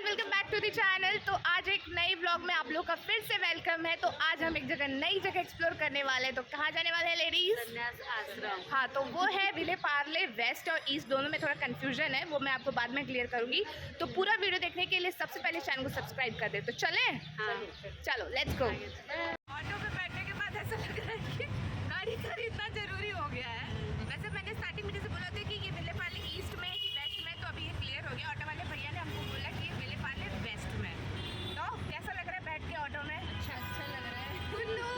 Welcome back to the channel. तो आज एक नई ब्लॉग में आप लोग का फिर से वेलकम है। तो आज हम एक नई जगह एक्सप्लोर करने वाले हैं। तो कहाँ जाने वाले हैं लेडीज? संन्यास आश्रम। हाँ, तो वो है विले पार्ले। वेस्ट और ईस्ट दोनों में थोड़ा कंफ्यूजन है, वो मैं आपको बाद में क्लियर करूंगी। तो पूरा वीडियो देखने के लिए सबसे पहले चैनल को सब्सक्राइब कर दे। तो चले, हाँ। चलो लेट्स गो। ऑटो पे बैठने के बाद ऐसा लग रहा है कि गाड़ी खरीदना जरूरी हो गया है। वैसे मैंने स्टार्टिंग में जैसे बोला था कि ये विले पार्ले ईस्ट में है कि वेस्ट में, तो अभी ये क्लियर हो गया। ऑटो वाले भैया ने हमको बोला कि ये विले पार्ले वेस्ट में। तो कैसा लग रहा है बैठ के ऑटो में? अच्छा लग रहा है। गुल्लू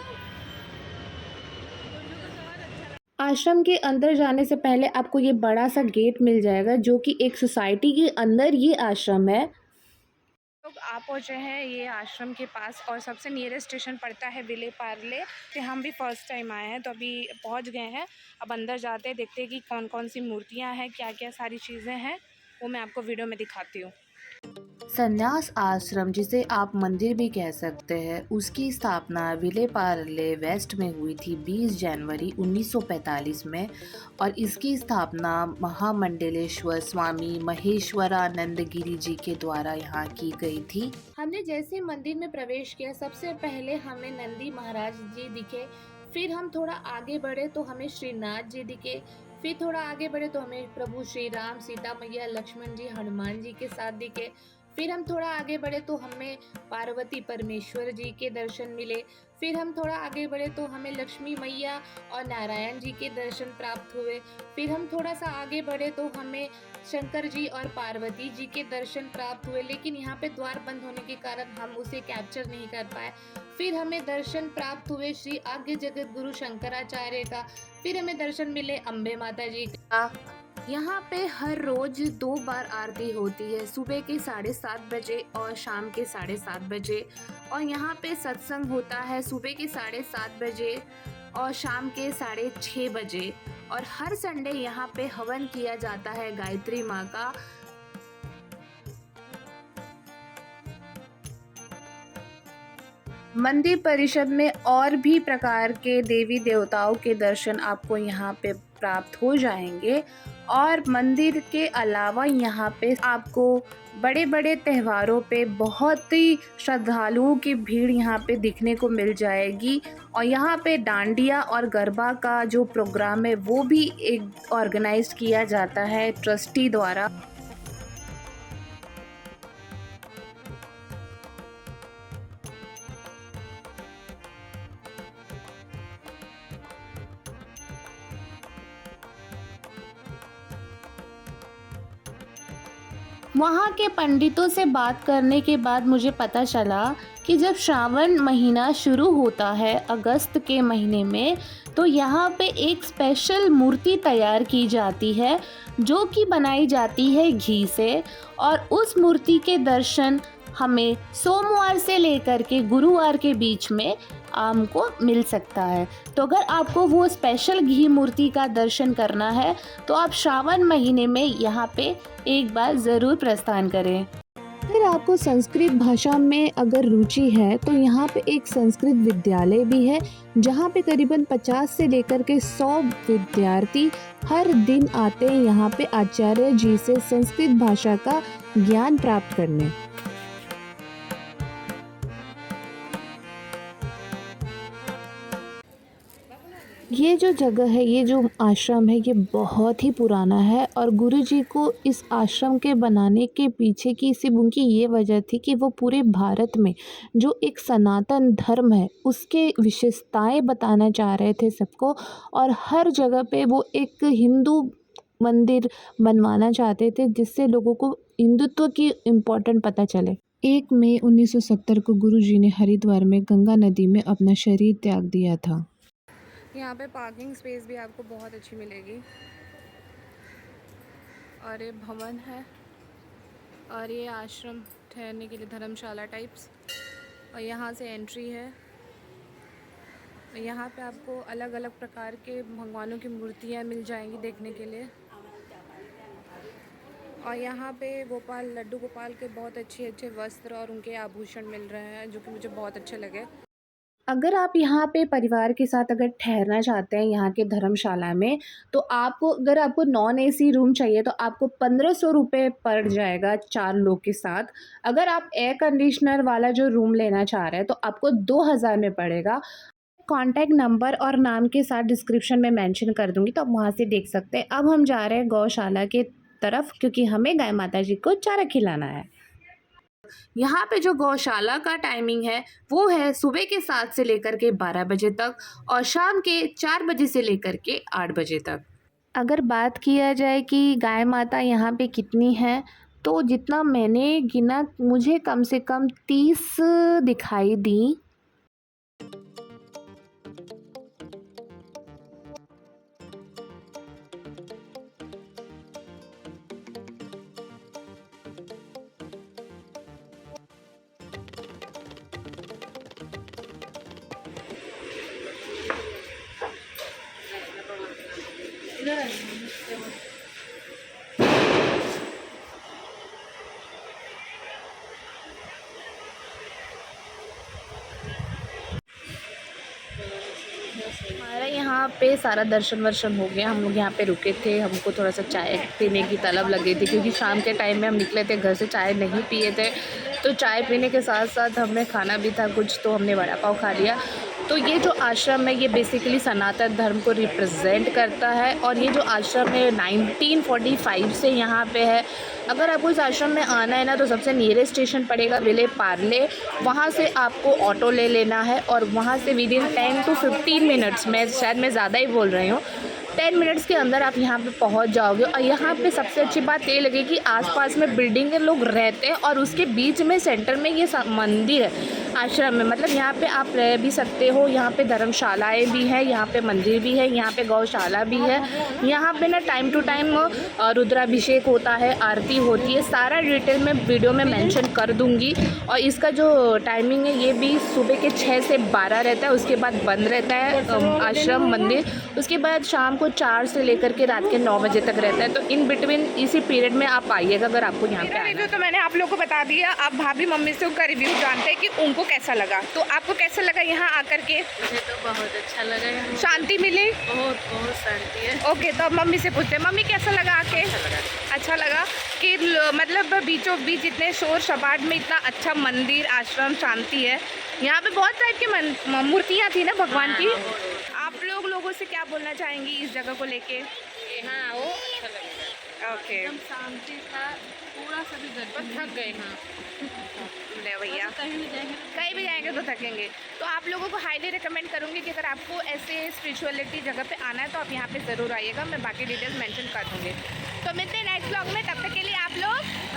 को बहुत अच्छा। आश्रम के अंदर जाने से पहले आपको ये बड़ा सा गेट मिल जाएगा, जो कि एक सोसाइटी के अंदर ये आश्रम है। लोग आ पहुँचे हैं ये आश्रम के पास, और सबसे नियरेस्ट स्टेशन पड़ता है विले पार्ले। तो हम भी फर्स्ट टाइम आए हैं, तो अभी पहुंच गए हैं। अब अंदर जाते हैं, देखते हैं कि कौन कौन सी मूर्तियां हैं, क्या क्या सारी चीज़ें हैं, वो मैं आपको वीडियो में दिखाती हूँ। संन्यास आश्रम, जिसे आप मंदिर भी कह सकते हैं, उसकी स्थापना विले पार्ले वेस्ट में हुई थी 20 जनवरी 1945 में, और इसकी स्थापना महामंडलेश्वर स्वामी महेश्वरानंद गिरी जी के द्वारा यहाँ की गई थी। हमने जैसे मंदिर में प्रवेश किया, सबसे पहले हमें नंदी महाराज जी दिखे। फिर हम थोड़ा आगे बढ़े तो हमें श्रीनाथ जी दिखे। फिर थोड़ा आगे बढ़े तो हमें प्रभु श्री राम, सीता मैया, लक्ष्मण जी, हनुमान जी के साथ दिखे। फिर हम थोड़ा आगे बढ़े तो हमें पार्वती परमेश्वर जी के दर्शन मिले। फिर हम थोड़ा आगे बढ़े तो हमें लक्ष्मी मैया और नारायण जी के दर्शन प्राप्त हुए। फिर हम थोड़ा सा आगे बढ़े तो हमें शंकर जी और पार्वती जी के दर्शन प्राप्त हुए, लेकिन यहाँ पे द्वार बंद होने के कारण हम उसे कैप्चर नहीं कर पाए। फिर हमें दर्शन प्राप्त हुए श्री आद्य जगत गुरु शंकराचार्य का। फिर हमें दर्शन मिले अम्बे माता जी का। यहाँ पे हर रोज 2 बार आरती होती है, सुबह के 7:30 बजे और शाम के 7:30 बजे। और यहाँ पे सत्संग होता है सुबह के 7:30 बजे और शाम के 6:30 बजे। और हर संडे यहाँ पे हवन किया जाता है गायत्री माँ का। मंदिर परिषद में और भी प्रकार के देवी देवताओं के दर्शन आपको यहाँ पे प्राप्त हो जाएंगे। और मंदिर के अलावा यहाँ पे आपको बड़े बड़े त्योहारों पे बहुत ही श्रद्धालुओं की भीड़ यहाँ पे दिखने को मिल जाएगी। और यहाँ पे डांडिया और गरबा का जो प्रोग्राम है वो भी एक ऑर्गेनाइज किया जाता है ट्रस्टी द्वारा। वहाँ के पंडितों से बात करने के बाद मुझे पता चला कि जब श्रावण महीना शुरू होता है अगस्त के महीने में, तो यहाँ पे एक स्पेशल मूर्ति तैयार की जाती है, जो कि बनाई जाती है घी से। और उस मूर्ति के दर्शन हमें सोमवार से लेकर के गुरुवार के बीच में हमको मिल सकता है। तो अगर आपको वो स्पेशल घी मूर्ति का दर्शन करना है तो आप श्रावण महीने में यहाँ पे एक बार ज़रूर प्रस्थान करें। अगर आपको संस्कृत भाषा में अगर रुचि है तो यहाँ पे एक संस्कृत विद्यालय भी है, जहाँ पे करीबन 50 से लेकर के 100 विद्यार्थी हर दिन आते हैं यहाँ पे आचार्य जी से संस्कृत भाषा का ज्ञान प्राप्त करने। ये जो जगह है, ये जो आश्रम है, ये बहुत ही पुराना है। और गुरुजी को इस आश्रम के बनाने के पीछे की सिर्फ उनकी ये वजह थी कि वो पूरे भारत में जो एक सनातन धर्म है उसके विशेषताएं बताना चाह रहे थे सबको। और हर जगह पे वो एक हिंदू मंदिर बनवाना चाहते थे, जिससे लोगों को हिंदुत्व की इम्पोर्टेंट पता चले। 1 मई 1970 को गुरुजी ने हरिद्वार में गंगा नदी में अपना शरीर त्याग दिया था। यहाँ पे पार्किंग स्पेस भी आपको बहुत अच्छी मिलेगी। और ये भवन है, और ये आश्रम ठहरने के लिए धर्मशाला टाइप्स। और यहाँ से एंट्री है। यहाँ पे आपको अलग अलग प्रकार के भगवानों की मूर्तियाँ मिल जाएंगी देखने के लिए। और यहाँ पे लड्डू गोपाल के बहुत अच्छे अच्छे वस्त्र और उनके आभूषण मिल रहे हैं, जो कि मुझे बहुत अच्छे लगे। अगर आप यहाँ पे परिवार के साथ अगर ठहरना चाहते हैं यहाँ के धर्मशाला में, तो आपको अगर आपको नॉन एसी रूम चाहिए तो आपको 1500 रुपये पड़ जाएगा 4 लोग के साथ। अगर आप एयर कंडीशनर वाला जो रूम लेना चाह रहे हैं तो आपको 2000 में पड़ेगा। कॉन्टैक्ट नंबर और नाम के साथ डिस्क्रिप्शन में मेंशन कर दूँगी, तो आप वहाँ से देख सकते हैं। अब हम जा रहे हैं गौशाला के तरफ, क्योंकि हमें गाय माता जी को चारा खिलाना है। यहाँ पे जो गौशाला का टाइमिंग है वो है सुबह के 7 से लेकर के 12 बजे तक और शाम के 4 बजे से लेकर के 8 बजे तक। अगर बात किया जाए कि गाय माता यहाँ पे कितनी हैं, तो जितना मैंने गिना मुझे कम से कम 30 दिखाई दी। हमारा यहाँ पे सारा दर्शन वर्शन हो गया। हम लोग यहाँ पे रुके थे, हमको थोड़ा सा चाय पीने की तलब लगी थी, क्योंकि शाम के टाइम में हम निकले थे घर से, चाय नहीं पिए थे। तो चाय पीने के साथ साथ हमें खाना भी था कुछ, तो हमने वड़ा पाव खा लिया। तो ये जो आश्रम है ये बेसिकली सनातन धर्म को रिप्रेजेंट करता है और ये जो आश्रम है 1945 से यहाँ पे है। अगर आपको इस आश्रम में आना है ना, तो सबसे नियरेस्ट स्टेशन पड़ेगा विले पार्ले। वहाँ से आपको ऑटो ले लेना है और वहाँ से विदिन 10 to 15 मिनट्स, मैं ज़्यादा ही बोल रही हूँ, 10 मिनट्स के अंदर आप यहाँ पे पहुँच जाओगे। और यहाँ पे सबसे अच्छी बात ये लगी कि आसपास में बिल्डिंग के लोग रहते हैं और उसके बीच में सेंटर में ये मंदिर है आश्रम में। मतलब यहाँ पे आप रह भी सकते हो। यहाँ पे धर्मशालाएँ भी हैं, यहाँ पे मंदिर भी है, यहाँ पे गौशाला भी है। यहाँ पे ना टाइम टू टाइम रुद्राभिषेक होता है, आरती होती है। सारा डिटेल में वीडियो में मेंशन कर दूँगी। और इसका जो टाइमिंग है ये भी सुबह के 6 से 12 रहता है, उसके बाद बंद रहता है आश्रम मंदिर। उसके बाद शाम को 4 से लेकर के रात के 9 बजे तक रहता है। तो इन बिटवीन इसी पीरियड में आप आइएगा अगर आपको यहाँ पे आना है। रिव्यू तो मैंने आप लोगों को बता दिया। अब भाभी मम्मी से उनका रिव्यू जानते हैं कि उनको कैसा लगा। तो आपको कैसा लगा यहाँ आकर के? मुझे तो बहुत अच्छा लगा यहाँ। शांति मिली? बहुत बहुत शांति है। ओके, तो अब मम्मी से पूछते हैं, मम्मी कैसा लगा आके? अच्छा लगा कि मतलब बीचों बीच इतने शोर शबाट में इतना अच्छा मंदिर आश्रम शांति है। यहाँ पे बहुत टाइप की मूर्तियाँ थी ना भगवान की। आप लोगों से क्या बोलना चाहेंगी इस जगह को लेके? हाँ, वो अच्छा लगेगा। ओके, एकदम शांति था, पूरा सभी गड्ढे थक गए। हाँ, ले भैया, कहीं भी जाएंगे तो थकेंगे। तो आप लोगों को हाईली रिकमेंड करूँगी कि अगर आपको ऐसे स्पिरिचुअलिटी जगह पे आना है तो आप यहाँ पे ज़रूर आइएगा। मैं बाकी डिटेल्स मेंशन कर दूँगी। तो मिलते हैं नेक्स्ट ब्लॉग में, तब तक के लिए आप लोग